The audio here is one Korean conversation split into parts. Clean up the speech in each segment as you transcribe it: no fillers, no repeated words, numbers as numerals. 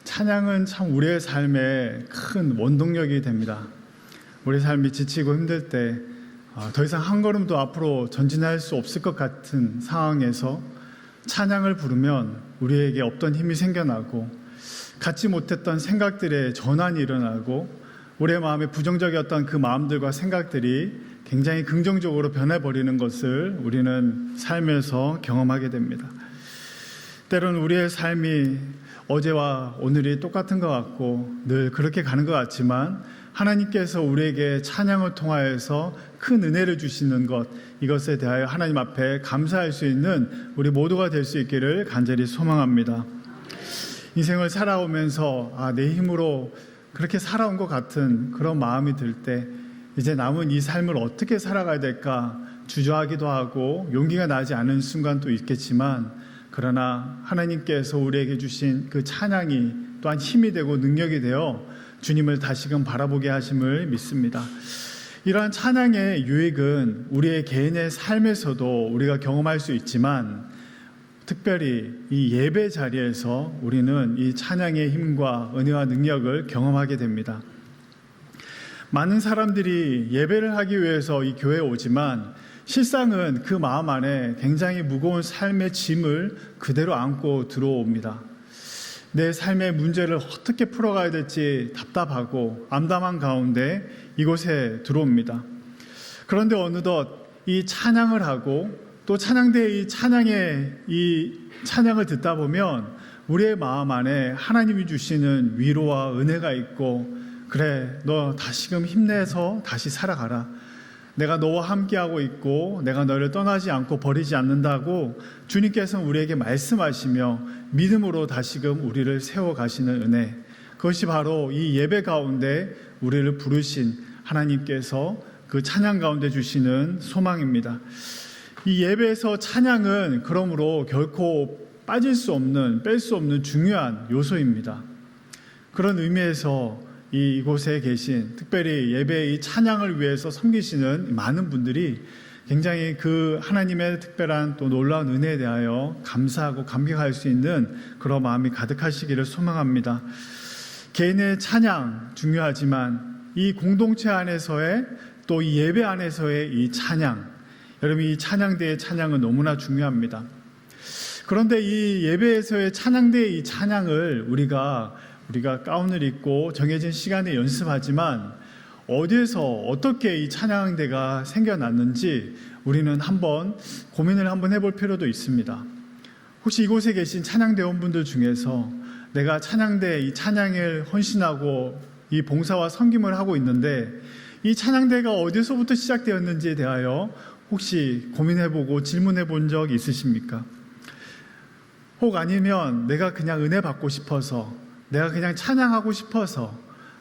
찬양은 참 우리의 삶에 큰 원동력이 됩니다. 우리 삶이 지치고 힘들 때 더 이상 한 걸음도 앞으로 전진할 수 없을 것 같은 상황에서 찬양을 부르면 우리에게 없던 힘이 생겨나고 갖지 못했던 생각들의 전환이 일어나고 우리의 마음에 부정적이었던 그 마음들과 생각들이 굉장히 긍정적으로 변해버리는 것을 우리는 삶에서 경험하게 됩니다. 때로는 우리의 삶이 어제와 오늘이 똑같은 것 같고 늘 그렇게 가는 것 같지만 하나님께서 우리에게 찬양을 통하여서 큰 은혜를 주시는 것, 이것에 대하여 하나님 앞에 감사할 수 있는 우리 모두가 될 수 있기를 간절히 소망합니다. 인생을 살아오면서 내 힘으로 그렇게 살아온 것 같은 그런 마음이 들 때 이제 남은 이 삶을 어떻게 살아가야 될까 주저하기도 하고 용기가 나지 않은 순간도 있겠지만, 그러나 하나님께서 우리에게 주신 그 찬양이 또한 힘이 되고 능력이 되어 주님을 다시금 바라보게 하심을 믿습니다. 이러한 찬양의 유익은 우리의 개인의 삶에서도 우리가 경험할 수 있지만, 특별히 이 예배 자리에서 우리는 이 찬양의 힘과 은혜와 능력을 경험하게 됩니다. 많은 사람들이 예배를 하기 위해서 이 교회에 오지만 실상은 그 마음 안에 굉장히 무거운 삶의 짐을 그대로 안고 들어옵니다. 내 삶의 문제를 어떻게 풀어가야 될지 답답하고 암담한 가운데 이곳에 들어옵니다. 그런데 어느덧 이 찬양을 하고 또 찬양대의 이 찬양을 듣다 보면 우리의 마음 안에 하나님이 주시는 위로와 은혜가 있고, 그래, 너 다시금 힘내서 다시 살아가라. 내가 너와 함께하고 있고 내가 너를 떠나지 않고 버리지 않는다고 주님께서는 우리에게 말씀하시며 믿음으로 다시금 우리를 세워가시는 은혜, 그것이 바로 이 예배 가운데 우리를 부르신 하나님께서 그 찬양 가운데 주시는 소망입니다. 이 예배에서 찬양은 그러므로 결코 빠질 수 없는, 뺄 수 없는 중요한 요소입니다. 그런 의미에서 이곳에 계신, 특별히 예배의 이 찬양을 위해서 섬기시는 많은 분들이 굉장히 그 하나님의 특별한 또 놀라운 은혜에 대하여 감사하고 감격할 수 있는 그런 마음이 가득하시기를 소망합니다. 개인의 찬양 중요하지만 이 공동체 안에서의 또 이 예배 안에서의 이 찬양, 여러분 이 찬양대의 찬양은 너무나 중요합니다. 그런데 이 예배에서의 찬양대의 이 찬양을 우리가 가운을 입고 정해진 시간에 연습하지만 어디에서 어떻게 이 찬양대가 생겨났는지 우리는 고민을 한번 해볼 필요도 있습니다. 혹시 이곳에 계신 찬양대원분들 중에서 내가 찬양대 이 찬양을 헌신하고 이 봉사와 섬김을 하고 있는데 이 찬양대가 어디서부터 시작되었는지에 대하여 혹시 고민해보고 질문해본 적 있으십니까? 혹 아니면 내가 그냥 은혜 받고 싶어서, 내가 그냥 찬양하고 싶어서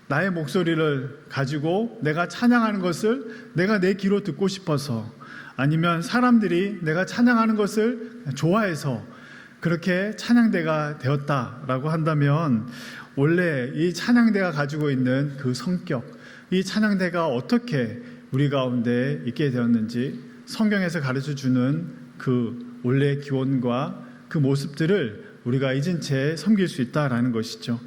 나의 목소리를 가지고 내가 찬양하는 것을 내가 내 귀로 듣고 싶어서, 아니면 사람들이 내가 찬양하는 것을 좋아해서 그렇게 찬양대가 되었다라고 한다면, 원래 이 찬양대가 가지고 있는 그 성격, 이 찬양대가 어떻게 우리 가운데 있게 되었는지 성경에서 가르쳐주는 그 원래의 기원과 그 모습들을 우리가 잊은 채 섬길 수 있다라는 것이죠.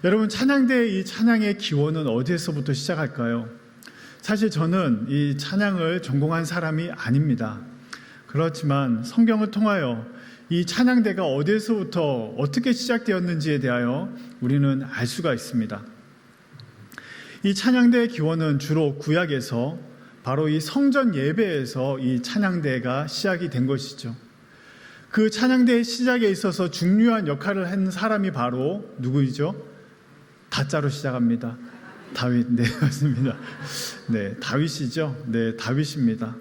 여러분, 찬양대의 이 찬양의 기원은 어디에서부터 시작할까요? 사실 저는 이 찬양을 전공한 사람이 아닙니다. 그렇지만 성경을 통하여 이 찬양대가 어디에서부터 어떻게 시작되었는지에 대하여 우리는 알 수가 있습니다. 이 찬양대의 기원은 주로 구약에서 바로 이 성전 예배에서 이 찬양대가 시작이 된 것이죠. 그 찬양대의 시작에 있어서 중요한 역할을 한 사람이 바로 누구이죠? 다자로 시작합니다. 다윗. 네, 맞습니다. 네, 다윗이죠. 네, 다윗입니다.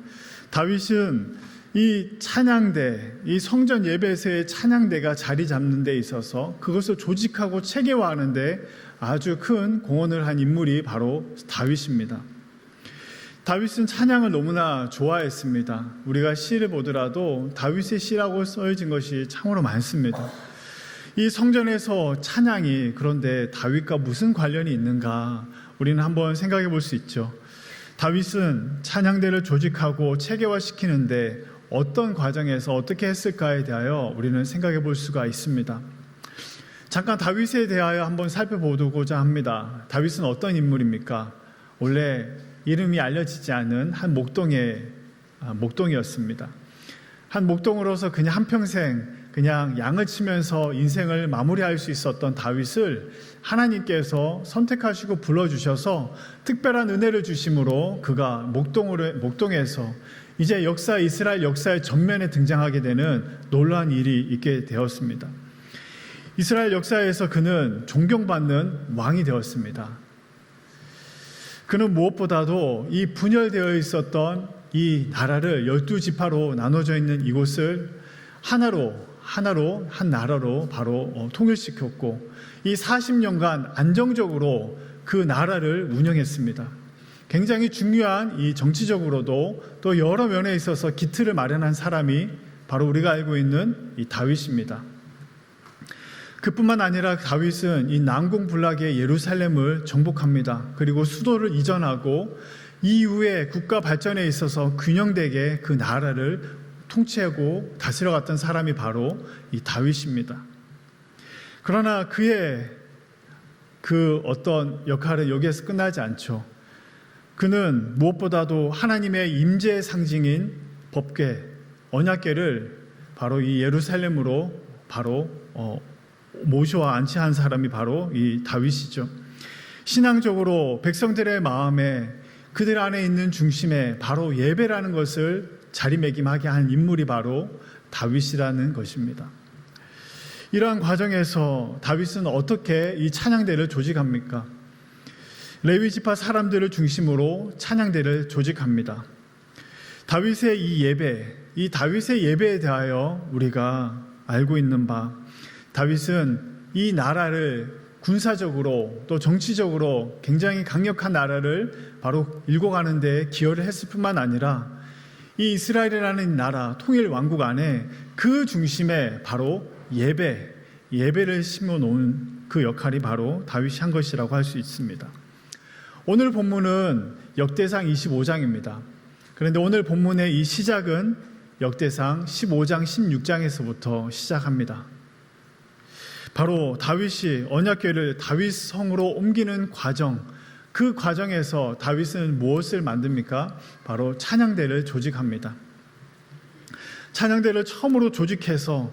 다윗은 이 찬양대, 이 성전 예배에서의 찬양대가 자리 잡는 데 있어서 그것을 조직하고 체계화하는 데 아주 큰 공헌을 한 인물이 바로 다윗입니다. 다윗은 찬양을 너무나 좋아했습니다. 우리가 시를 보더라도 다윗의 시라고 써진 것이 참으로 많습니다. 이 성전에서 찬양이 그런데 다윗과 무슨 관련이 있는가 우리는 한번 생각해 볼 수 있죠. 다윗은 찬양대를 조직하고 체계화시키는데 어떤 과정에서 어떻게 했을까에 대하여 우리는 생각해 볼 수가 있습니다. 잠깐 다윗에 대하여 한번 살펴보고자 합니다. 다윗은 어떤 인물입니까? 원래 이름이 알려지지 않은 한 목동이었습니다. 한 목동으로서 그냥 한평생 그냥 양을 치면서 인생을 마무리할 수 있었던 다윗을 하나님께서 선택하시고 불러주셔서 특별한 은혜를 주심으로 그가 목동에서 이제 이스라엘 역사의 전면에 등장하게 되는 놀라운 일이 있게 되었습니다. 이스라엘 역사에서 그는 존경받는 왕이 되었습니다. 그는 무엇보다도 이 분열되어 있었던 이 나라를 12지파로 나눠져 있는 이곳을 하나로 한 나라로 바로 통일시켰고 이 40년간 안정적으로 그 나라를 운영했습니다. 굉장히 중요한 이 정치적으로도 또 여러 면에 있어서 기틀을 마련한 사람이 바로 우리가 알고 있는 이 다윗입니다. 그뿐만 아니라 다윗은 이 난공불락의 예루살렘을 정복합니다. 그리고 수도를 이전하고 이후에 국가 발전에 있어서 균형되게 그 나라를 통치하고 다스려갔던 사람이 바로 이 다윗입니다. 그러나 그의 그 어떤 역할은 여기에서 끝나지 않죠. 그는 무엇보다도 하나님의 임재의 상징인 법궤, 언약궤를 바로 이 예루살렘으로 바로 모셔와 안치한 사람이 바로 이 다윗이죠. 신앙적으로 백성들의 마음에 그들 안에 있는 중심에 바로 예배라는 것을 자리매김하게 한 인물이 바로 다윗이라는 것입니다. 이러한 과정에서 다윗은 어떻게 이 찬양대를 조직합니까? 레위지파 사람들을 중심으로 찬양대를 조직합니다. 다윗의 이 다윗의 예배에 대하여 우리가 알고 있는 바, 다윗은 이 나라를 군사적으로 또 정치적으로 굉장히 강력한 나라를 바로 일궈가는 데 기여를 했을 뿐만 아니라 이 이스라엘이라는 나라 통일 왕국 안에 그 중심에 바로 예배를 심어놓은 그 역할이 바로 다윗이 한 것이라고 할 수 있습니다. 오늘 본문은 역대상 25장입니다. 그런데 오늘 본문의 이 시작은 역대상 15장 16장에서부터 시작합니다. 바로 다윗이 언약궤를 다윗 성으로 옮기는 과정, 그 과정에서 다윗은 무엇을 만듭니까? 바로 찬양대를 조직합니다. 찬양대를 처음으로 조직해서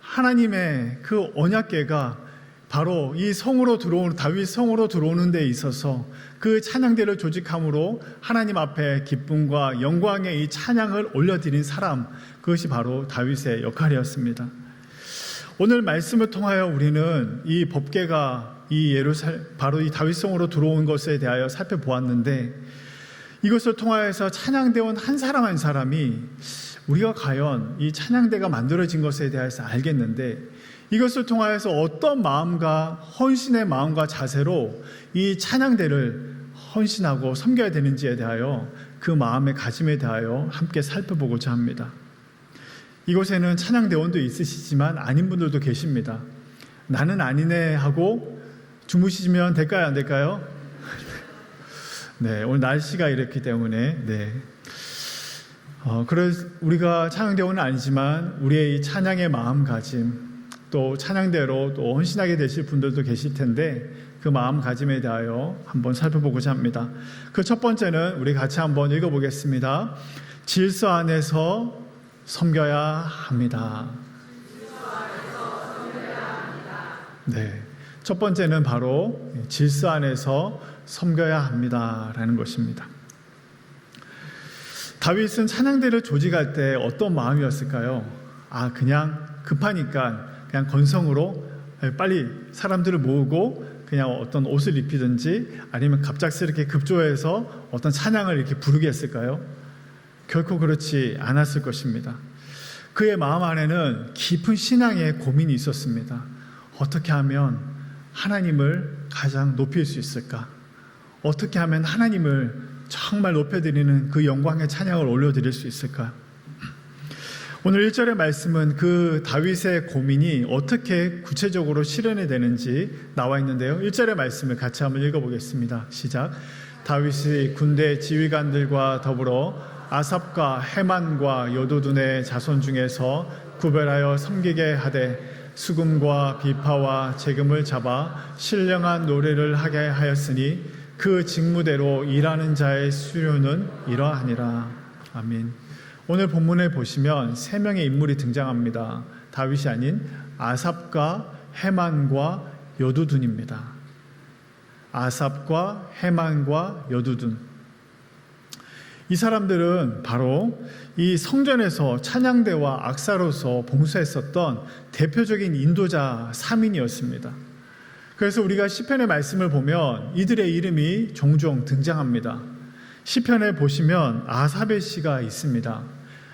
하나님의 그 언약궤가 바로 이 성으로 다윗 성으로 들어오는 데 있어서 그 찬양대를 조직함으로 하나님 앞에 기쁨과 영광의 이 찬양을 올려드린 사람, 그것이 바로 다윗의 역할이었습니다. 오늘 말씀을 통하여 우리는 이 법궤가 바로 이 다윗성으로 들어온 것에 대하여 살펴보았는데, 이것을 통하여서 찬양대원 한 사람 한 사람이 우리가 과연 이 찬양대가 만들어진 것에 대해서 알겠는데, 이것을 통하여서 어떤 마음과 헌신의 마음과 자세로 이 찬양대를 헌신하고 섬겨야 되는지에 대하여 그 마음의 가짐에 대하여 함께 살펴보고자 합니다. 이곳에는 찬양대원도 있으시지만 아닌 분들도 계십니다. 나는 아니네 하고 주무시면 될까요? 안 될까요? 네, 오늘 날씨가 이렇기 때문에 그래서 우리가 찬양대원은 아니지만 우리의 이 찬양의 마음가짐, 또 찬양대로 또 헌신하게 되실 분들도 계실 텐데 그 마음가짐에 대하여 한번 살펴보고자 합니다. 그 첫 번째는 우리 같이 한번 읽어보겠습니다. 질서 안에서 섬겨야 합니다. 네, 첫 번째는 바로 질서 안에서 섬겨야 합니다라는 것입니다. 다윗은 찬양대를 조직할 때 어떤 마음이었을까요? 그냥 급하니까 그냥 건성으로 빨리 사람들을 모으고 그냥 어떤 옷을 입히든지 아니면 갑작스럽게 급조해서 어떤 찬양을 이렇게 부르게 했을까요? 결코 그렇지 않았을 것입니다. 그의 마음 안에는 깊은 신앙의 고민이 있었습니다. 어떻게 하면 하나님을 가장 높일 수 있을까? 어떻게 하면 하나님을 정말 높여드리는 그 영광의 찬양을 올려드릴 수 있을까? 오늘 1절의 말씀은 그 다윗의 고민이 어떻게 구체적으로 실현이 되는지 나와 있는데요. 1절의 말씀을 같이 한번 읽어보겠습니다. 시작. 다윗이 군대 지휘관들과 더불어 아삽과 헤만과 여도둔의 자손 중에서 구별하여 섬기게 하되 수금과 비파와 재금을 잡아 신령한 노래를 하게 하였으니 그 직무대로 일하는 자의 수료는 이러하니라. 아멘. 오늘 본문에 보시면 세 명의 인물이 등장합니다. 다윗이 아닌 아삽과 헤만과 여두둔입니다. 아삽과 헤만과 여두둔. 이 사람들은 바로 이 성전에서 찬양대와 악사로서 봉사했었던 대표적인 인도자 3인이었습니다. 그래서 우리가 시편의 말씀을 보면 이들의 이름이 종종 등장합니다. 시편에 보시면 아사벨 시가 있습니다.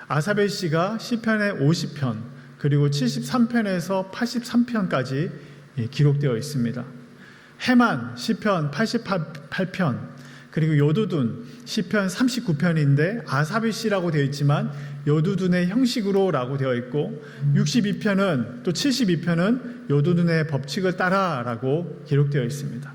아사벨 시가 시편의 50편 그리고 73편에서 83편까지 기록되어 있습니다. 헤만 시편 88편 그리고 여두둔 시편 39편인데 아사벨 시라고 되어 있지만 여두둔의 형식으로라고 되어 있고 62편은 또 72편은 여두둔의 법칙을 따라라고 기록되어 있습니다.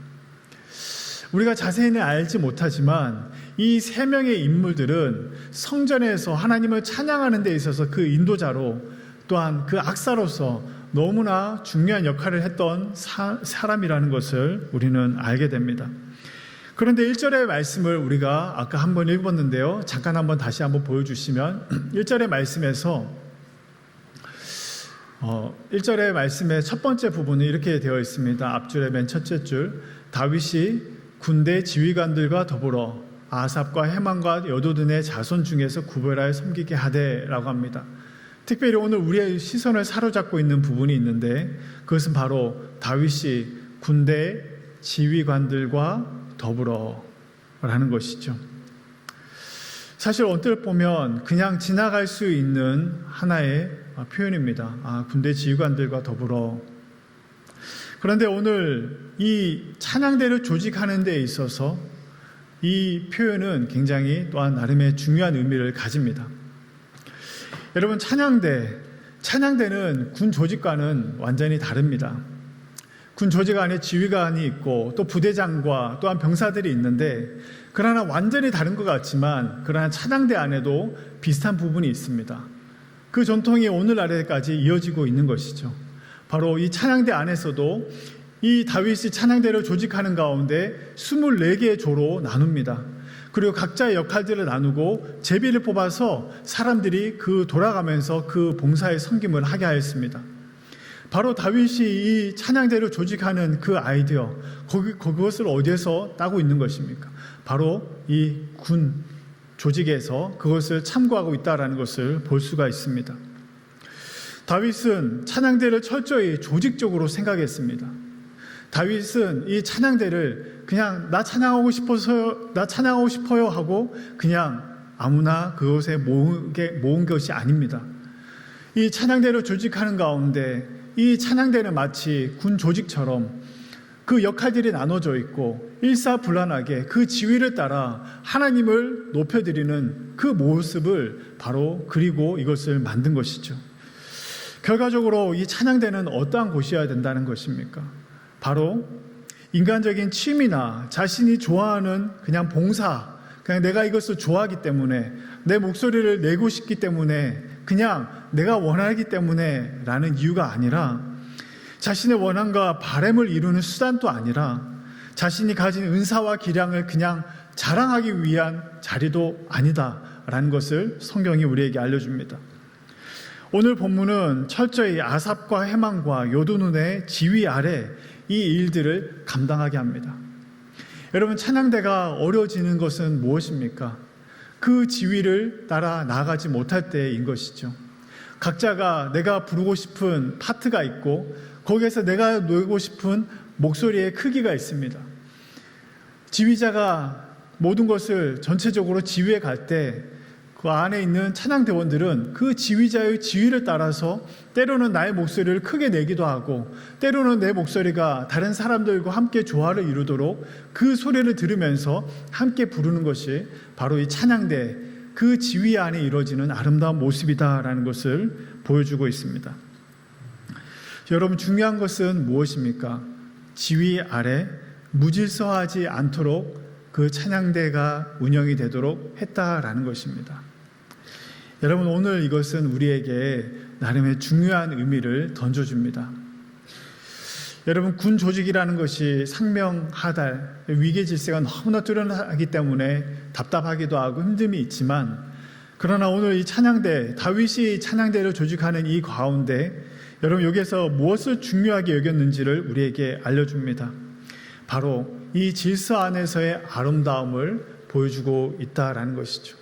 우리가 자세히는 알지 못하지만 이 세 명의 인물들은 성전에서 하나님을 찬양하는 데 있어서 그 인도자로 또한 그 악사로서 너무나 중요한 역할을 했던 사람이라는 것을 우리는 알게 됩니다. 그런데 1절의 말씀을 우리가 아까 한번 읽었는데요. 잠깐 한번 다시 한번 보여주시면 1절의 말씀에서 1절의 말씀의 첫 번째 부분은 이렇게 되어 있습니다. 앞줄의 맨 첫째 줄 다윗이 군대 지휘관들과 더불어 아삽과 헤만과 여도둔의 자손 중에서 구별하여 섬기게 하되라고 합니다. 특별히 오늘 우리의 시선을 사로잡고 있는 부분이 있는데 그것은 바로 다윗이 군대 지휘관들과 더불어라는 것이죠. 사실 언뜻 보면 그냥 지나갈 수 있는 하나의 표현입니다. 군대 지휘관들과 더불어. 그런데 오늘 이 찬양대를 조직하는 데 있어서 이 표현은 굉장히 또한 나름의 중요한 의미를 가집니다. 여러분 찬양대는 군 조직과는 완전히 다릅니다. 군 조직 안에 지휘관이 있고 또 부대장과 또한 병사들이 있는데 그러나 완전히 다른 것 같지만 그러나 찬양대 안에도 비슷한 부분이 있습니다. 그 전통이 오늘날에까지 이어지고 있는 것이죠. 바로 이 찬양대 안에서도 이 다윗이 찬양대를 조직하는 가운데 24개의 조로 나눕니다. 그리고 각자의 역할들을 나누고 제비를 뽑아서 사람들이 돌아가면서 그 봉사의 섬김을 하게 하였습니다. 바로 다윗이 이 찬양대를 조직하는 그 아이디어, 그것을 어디에서 따고 있는 것입니까? 바로 이 군 조직에서 그것을 참고하고 있다는 것을 볼 수가 있습니다. 다윗은 찬양대를 철저히 조직적으로 생각했습니다. 다윗은 이 찬양대를 그냥 나 찬양하고 싶어요 하고 그냥 아무나 그것에 모은 것이 아닙니다. 이 찬양대를 조직하는 가운데 이 찬양대는 마치 군 조직처럼 그 역할들이 나눠져 있고 일사불란하게 그 지휘를 따라 하나님을 높여드리는 그 모습을 바로 그리고 이것을 만든 것이죠. 결과적으로 이 찬양대는 어떠한 곳이어야 된다는 것입니까? 바로 인간적인 취미나 자신이 좋아하는 그냥 봉사, 그냥 내가 이것을 좋아하기 때문에 내 목소리를 내고 싶기 때문에 그냥 내가 원하기 때문에 라는 이유가 아니라 자신의 원함과 바람을 이루는 수단도 아니라 자신이 가진 은사와 기량을 그냥 자랑하기 위한 자리도 아니다라는 것을 성경이 우리에게 알려줍니다. 오늘 본문은 철저히 아삽과 헤만과 여도둔의 지휘 아래 이 일들을 감당하게 합니다. 여러분, 찬양대가 어려워지는 것은 무엇입니까? 그 지휘를 따라 나아가지 못할 때인 것이죠. 각자가 내가 부르고 싶은 파트가 있고 거기에서 내가 내고 싶은 목소리의 크기가 있습니다. 지휘자가 모든 것을 전체적으로 지휘해 갈 때 그 안에 있는 찬양대원들은 그 지휘자의 지휘를 따라서 때로는 나의 목소리를 크게 내기도 하고 때로는 내 목소리가 다른 사람들과 함께 조화를 이루도록 그 소리를 들으면서 함께 부르는 것이 바로 이 찬양대 그 지휘 안에 이루어지는 아름다운 모습이다라는 것을 보여주고 있습니다. 여러분, 중요한 것은 무엇입니까? 지휘 아래 무질서하지 않도록 그 찬양대가 운영이 되도록 했다라는 것입니다. 여러분, 오늘 이것은 우리에게 나름의 중요한 의미를 던져줍니다. 여러분, 군 조직이라는 것이 상명하달, 위계 질서가 너무나 뚜렷하기 때문에 답답하기도 하고 힘듦이 있지만, 그러나 오늘 이 찬양대, 다윗이 찬양대를 조직하는 이 가운데 여러분, 여기에서 무엇을 중요하게 여겼는지를 우리에게 알려줍니다. 바로 이 질서 안에서의 아름다움을 보여주고 있다라는 것이죠.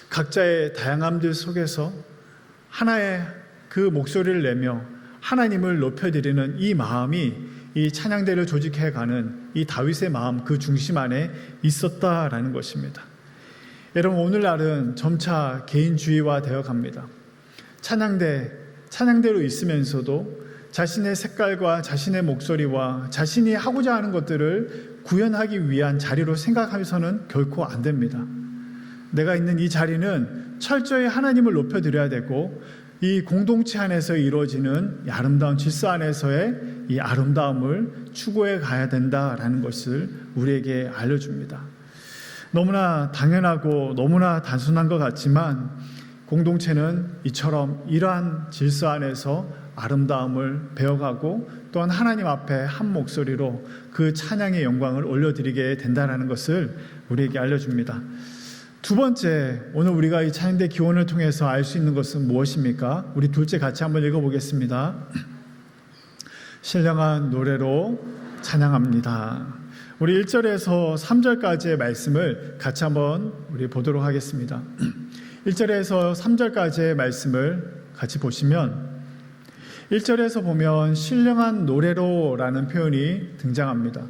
각자의 다양함들 속에서 하나의 그 목소리를 내며 하나님을 높여드리는 이 마음이 이 찬양대를 조직해가는 이 다윗의 마음, 그 중심 안에 있었다라는 것입니다. 여러분, 오늘날은 점차 개인주의화 되어 갑니다. 찬양대로 있으면서도 자신의 색깔과 자신의 목소리와 자신이 하고자 하는 것들을 구현하기 위한 자리로 생각하면서는 결코 안 됩니다. 내가 있는 이 자리는 철저히 하나님을 높여드려야 되고, 이 공동체 안에서 이루어지는 이 아름다운 질서 안에서의 이 아름다움을 추구해 가야 된다라는 것을 우리에게 알려줍니다. 너무나 당연하고 너무나 단순한 것 같지만 공동체는 이처럼 이러한 질서 안에서 아름다움을 배워가고 또한 하나님 앞에 한 목소리로 그 찬양의 영광을 올려드리게 된다는 것을 우리에게 알려줍니다. 두 번째, 오늘 우리가 이 찬양대 기원을 통해서 알 수 있는 것은 무엇입니까? 우리 둘째 같이 한번 읽어보겠습니다. 신령한 노래로 찬양합니다. 우리 1절에서 3절까지의 말씀을 같이 한번 우리 보도록 하겠습니다. 1절에서 3절까지의 말씀을 같이 보시면 1절에서 보면 신령한 노래로라는 표현이 등장합니다.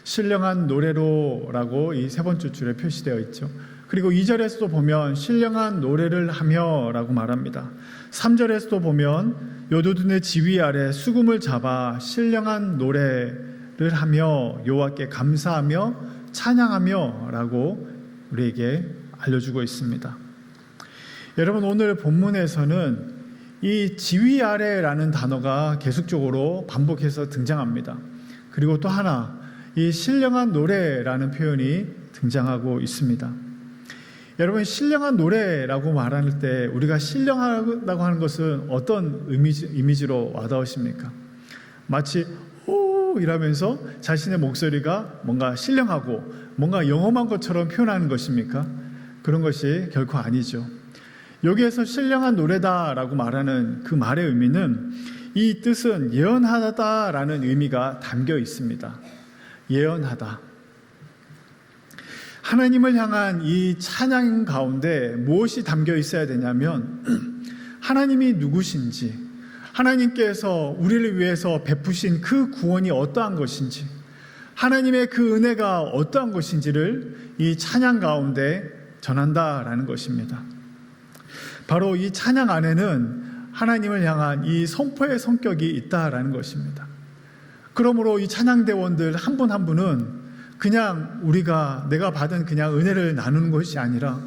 신령한 노래로라고 이 세 번째 줄에 표시되어 있죠. 그리고 2절에서도 보면 신령한 노래를 하며 라고 말합니다. 3절에서도 보면 요도둔의 지휘 아래 수금을 잡아 신령한 노래를 하며 여호와께 감사하며 찬양하며 라고 우리에게 알려주고 있습니다. 여러분, 오늘 본문에서는 이 지휘 아래라는 단어가 계속적으로 반복해서 등장합니다. 그리고 또 하나, 이 신령한 노래라는 표현이 등장하고 있습니다. 여러분, 신령한 노래라고 말할 때 우리가 신령하다고 하는 것은 어떤 이미지로 와닿으십니까? 마치 오 이러면서 자신의 목소리가 뭔가 신령하고 뭔가 영험한 것처럼 표현하는 것입니까? 그런 것이 결코 아니죠. 여기에서 신령한 노래다라고 말하는 그 말의 의미는, 이 뜻은 예언하다라는 의미가 담겨 있습니다. 예언하다. 하나님을 향한 이 찬양 가운데 무엇이 담겨 있어야 되냐면 하나님이 누구신지, 하나님께서 우리를 위해서 베푸신 그 구원이 어떠한 것인지, 하나님의 그 은혜가 어떠한 것인지를 이 찬양 가운데 전한다라는 것입니다. 바로 이 찬양 안에는 하나님을 향한 이 선포의 성격이 있다라는 것입니다. 그러므로 이 찬양대원들 한 분 한 분은 그냥 내가 받은 그냥 은혜를 나누는 것이 아니라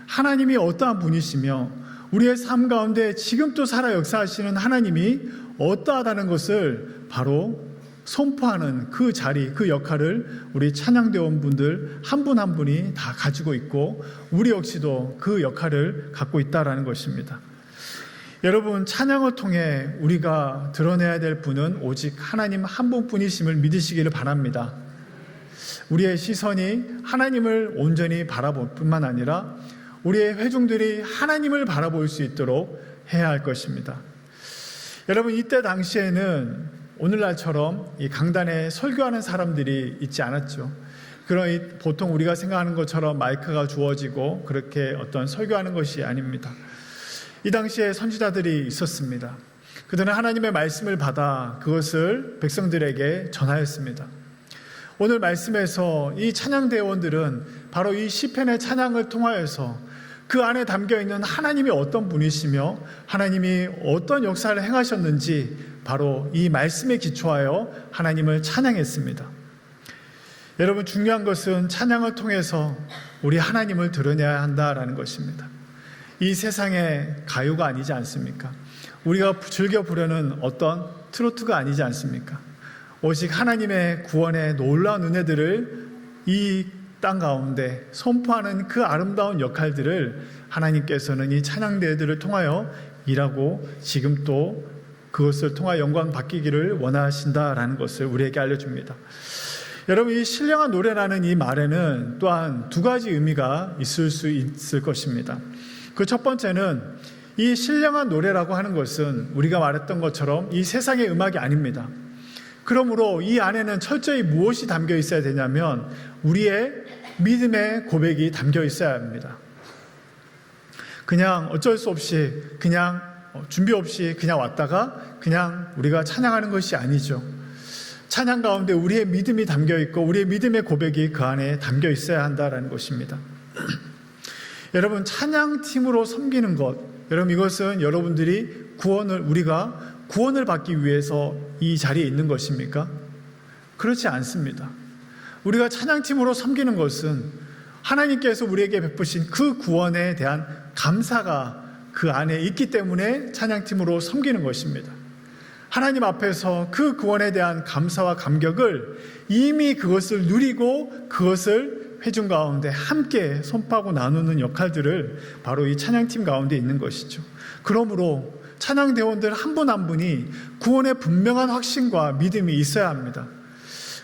하나님이 어떠한 분이시며 우리의 삶 가운데 지금 또 살아 역사하시는 하나님이 어떠하다는 것을 바로 선포하는 그 자리, 그 역할을 우리 찬양대원분들 한 분 한 분이 다 가지고 있고, 우리 역시도 그 역할을 갖고 있다라는 것입니다. 여러분, 찬양을 통해 우리가 드러내야 될 분은 오직 하나님 한 분뿐이심을 믿으시기를 바랍니다. 우리의 시선이 하나님을 온전히 바라볼 뿐만 아니라 우리의 회중들이 하나님을 바라볼 수 있도록 해야 할 것입니다. 여러분, 이때 당시에는 오늘날처럼 이 강단에 설교하는 사람들이 있지 않았죠. 그런 보통 우리가 생각하는 것처럼 마이크가 주어지고 그렇게 어떤 설교하는 것이 아닙니다. 이 당시에 선지자들이 있었습니다. 그들은 하나님의 말씀을 받아 그것을 백성들에게 전하였습니다. 오늘 말씀에서 이 찬양대원들은 바로 이 시편의 찬양을 통하여서 그 안에 담겨있는 하나님이 어떤 분이시며 하나님이 어떤 역사를 행하셨는지 바로 이 말씀에 기초하여 하나님을 찬양했습니다. 여러분, 중요한 것은 찬양을 통해서 우리 하나님을 드러내야 한다라는 것입니다. 이 세상의 가요가 아니지 않습니까? 우리가 즐겨 부르는 어떤 트로트가 아니지 않습니까? 오직 하나님의 구원의 놀라운 은혜들을 이 땅 가운데 선포하는 그 아름다운 역할들을 하나님께서는 이 찬양대회들을 통하여 일하고 지금 또 그것을 통하여 영광 받기를 원하신다라는 것을 우리에게 알려줍니다. 여러분, 이 신령한 노래라는 이 말에는 또한 두 가지 의미가 있을 수 있을 것입니다. 그 첫 번째는 이 신령한 노래라고 하는 것은 우리가 말했던 것처럼 이 세상의 음악이 아닙니다. 그러므로 이 안에는 철저히 무엇이 담겨 있어야 되냐면 우리의 믿음의 고백이 담겨 있어야 합니다. 그냥 어쩔 수 없이 그냥 준비 없이 그냥 왔다가 그냥 우리가 찬양하는 것이 아니죠. 찬양 가운데 우리의 믿음이 담겨 있고 우리의 믿음의 고백이 그 안에 담겨 있어야 한다는 것입니다. 여러분, 찬양팀으로 섬기는 것, 여러분 이것은 여러분들이 우리가 구원을 받기 위해서 이 자리에 있는 것입니까? 그렇지 않습니다. 우리가 찬양팀으로 섬기는 것은 하나님께서 우리에게 베푸신 그 구원에 대한 감사가 그 안에 있기 때문에 찬양팀으로 섬기는 것입니다. 하나님 앞에서 그 구원에 대한 감사와 감격을 이미 그것을 누리고 그것을 회중 가운데 함께 선포하고 나누는 역할들을 바로 이 찬양팀 가운데 있는 것이죠. 그러므로 찬양대원들 한 분 한 분이 구원의 분명한 확신과 믿음이 있어야 합니다.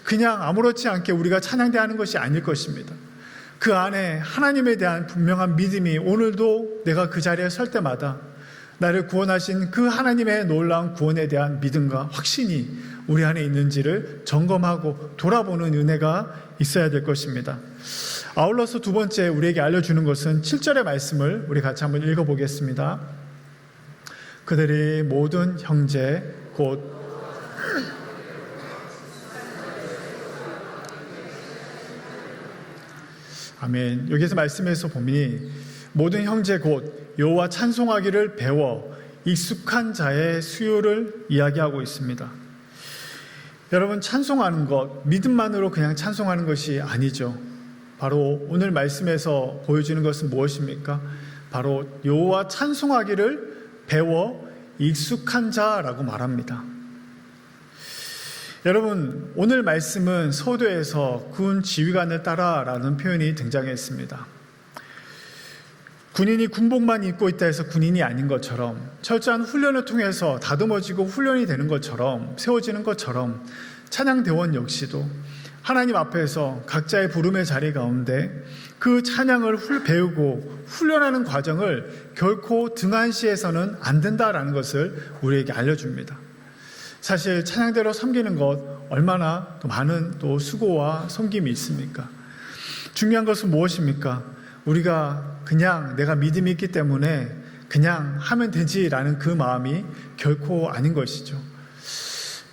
그냥 아무렇지 않게 우리가 찬양대하는 것이 아닐 것입니다. 그 안에 하나님에 대한 분명한 믿음이 오늘도 내가 그 자리에 설 때마다 나를 구원하신 그 하나님의 놀라운 구원에 대한 믿음과 확신이 우리 안에 있는지를 점검하고 돌아보는 은혜가 있어야 될 것입니다. 아울러서 두 번째 우리에게 알려주는 것은 7절의 말씀을 우리 같이 한번 읽어보겠습니다. 그들이 모든 형제 곧 아멘. 여기서 말씀에서 보니 모든 형제 곧 여호와 찬송하기를 배워 익숙한 자의 수요를 이야기하고 있습니다. 여러분, 찬송하는 것, 믿음만으로 그냥 찬송하는 것이 아니죠. 바로 오늘 말씀에서 보여주는 것은 무엇입니까? 바로 여호와 찬송하기를 배워 익숙한 자라고 말합니다. 여러분, 오늘 말씀은 서도에서 군 지휘관을 따라라는 표현이 등장했습니다. 군인이 군복만 입고 있다 해서 군인이 아닌 것처럼, 철저한 훈련을 통해서 다듬어지고 훈련이 되는 것처럼, 세워지는 것처럼 찬양대원 역시도 하나님 앞에서 각자의 부름의 자리 가운데 그 찬양을 배우고 훈련하는 과정을 결코 등한시해서는 안 된다라는 것을 우리에게 알려줍니다. 사실 찬양대로 섬기는 것 얼마나 또 많은 또 수고와 섬김이 있습니까? 중요한 것은 무엇입니까? 우리가 그냥 내가 믿음이 있기 때문에 그냥 하면 되지라는 그 마음이 결코 아닌 것이죠.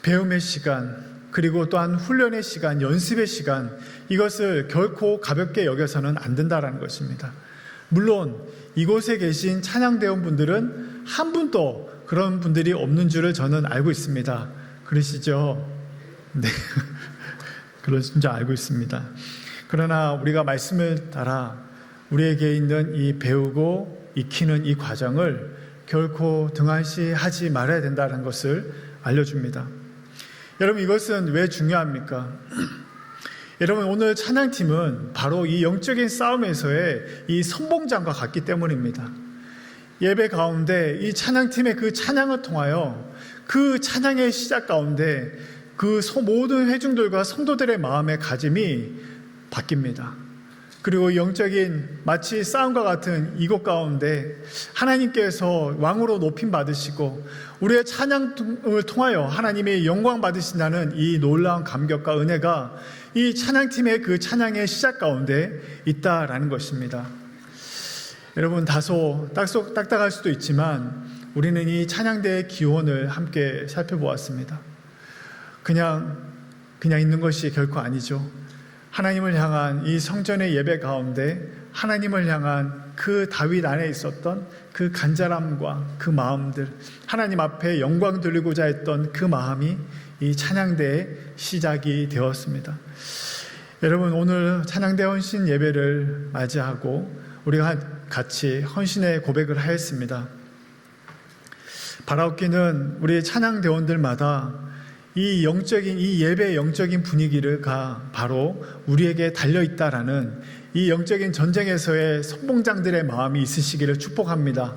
배움의 시간, 그리고 또한 훈련의 시간, 연습의 시간, 이것을 결코 가볍게 여겨서는 안 된다라는 것입니다. 물론 이곳에 계신 찬양대원분들은 한 분도 그런 분들이 없는 줄을 저는 알고 있습니다. 그러시죠? 네. 그러신 줄 알고 있습니다. 그러나 우리가 말씀을 따라 우리에게 있는 이 배우고 익히는 이 과정을 결코 등한시하지 말아야 된다는 것을 알려줍니다. 여러분, 이것은 왜 중요합니까? 여러분, 오늘 찬양팀은 바로 이 영적인 싸움에서의 이 선봉장과 같기 때문입니다. 예배 가운데 이 찬양팀의 그 찬양을 통하여 그 찬양의 시작 가운데 그 모든 회중들과 성도들의 마음의 가짐이 바뀝니다. 그리고 영적인 마치 싸움과 같은 이곳 가운데 하나님께서 왕으로 높임 받으시고 우리의 찬양을 통하여 하나님의 영광 받으신다는 이 놀라운 감격과 은혜가 이 찬양팀의 그 찬양의 시작 가운데 있다라는 것입니다. 여러분, 다소 딱딱할 수도 있지만 우리는 이 찬양대의 기원을 함께 살펴보았습니다. 그냥 있는 것이 결코 아니죠. 하나님을 향한 이 성전의 예배 가운데 하나님을 향한 그 다윗 안에 있었던 그 간절함과 그 마음들, 하나님 앞에 영광 돌리고자 했던 그 마음이 이 찬양대의 시작이 되었습니다. 여러분, 오늘 찬양대 헌신 예배를 맞이하고 우리가 같이 헌신의 고백을 하였습니다. 바라옵기는 우리 찬양대원들마다 이 예배의 영적인 분위기가 바로 우리에게 달려 있다라는 이 영적인 전쟁에서의 선봉장들의 마음이 있으시기를 축복합니다.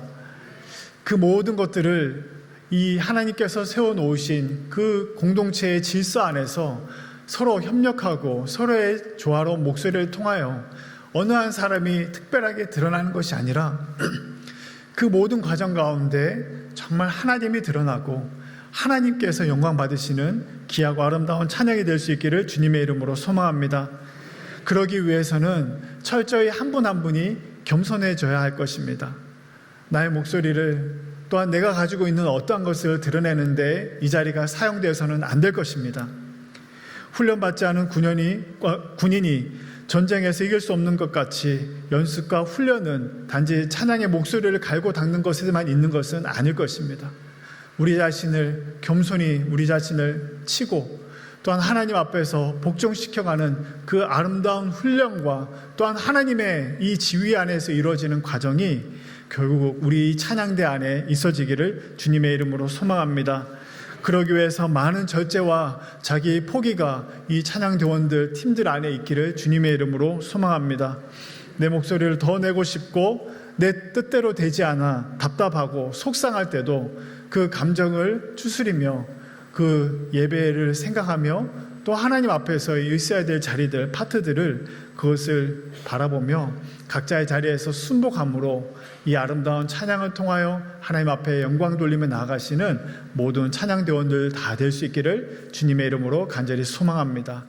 그 모든 것들을 이 하나님께서 세워놓으신 그 공동체의 질서 안에서 서로 협력하고 서로의 조화로운 목소리를 통하여 어느 한 사람이 특별하게 드러나는 것이 아니라 그 모든 과정 가운데 정말 하나님이 드러나고 하나님께서 영광 받으시는 귀하고 아름다운 찬양이 될 수 있기를 주님의 이름으로 소망합니다. 그러기 위해서는 철저히 한 분 한 분이 겸손해져야 할 것입니다. 나의 목소리를 또한 내가 가지고 있는 어떠한 것을 드러내는데 이 자리가 사용되어서는 안 될 것입니다. 훈련받지 않은 군인이 전쟁에서 이길 수 없는 것 같이 연습과 훈련은 단지 찬양의 목소리를 갈고 닦는 것에만 있는 것은 아닐 것입니다. 우리 자신을 겸손히 우리 자신을 치고 또한 하나님 앞에서 복종시켜가는 그 아름다운 훈련과 또한 하나님의 이 지휘 안에서 이루어지는 과정이 결국 우리 찬양대 안에 있어지기를 주님의 이름으로 소망합니다. 그러기 위해서 많은 절제와 자기 포기가 이 찬양대원들 팀들 안에 있기를 주님의 이름으로 소망합니다. 내 목소리를 더 내고 싶고 내 뜻대로 되지 않아 답답하고 속상할 때도 그 감정을 추스리며 그 예배를 생각하며 또 하나님 앞에서 있어야 될 자리들, 파트들을 그것을 바라보며 각자의 자리에서 순복함으로 이 아름다운 찬양을 통하여 하나님 앞에 영광 돌리며 나아가시는 모든 찬양대원들 다 될 수 있기를 주님의 이름으로 간절히 소망합니다.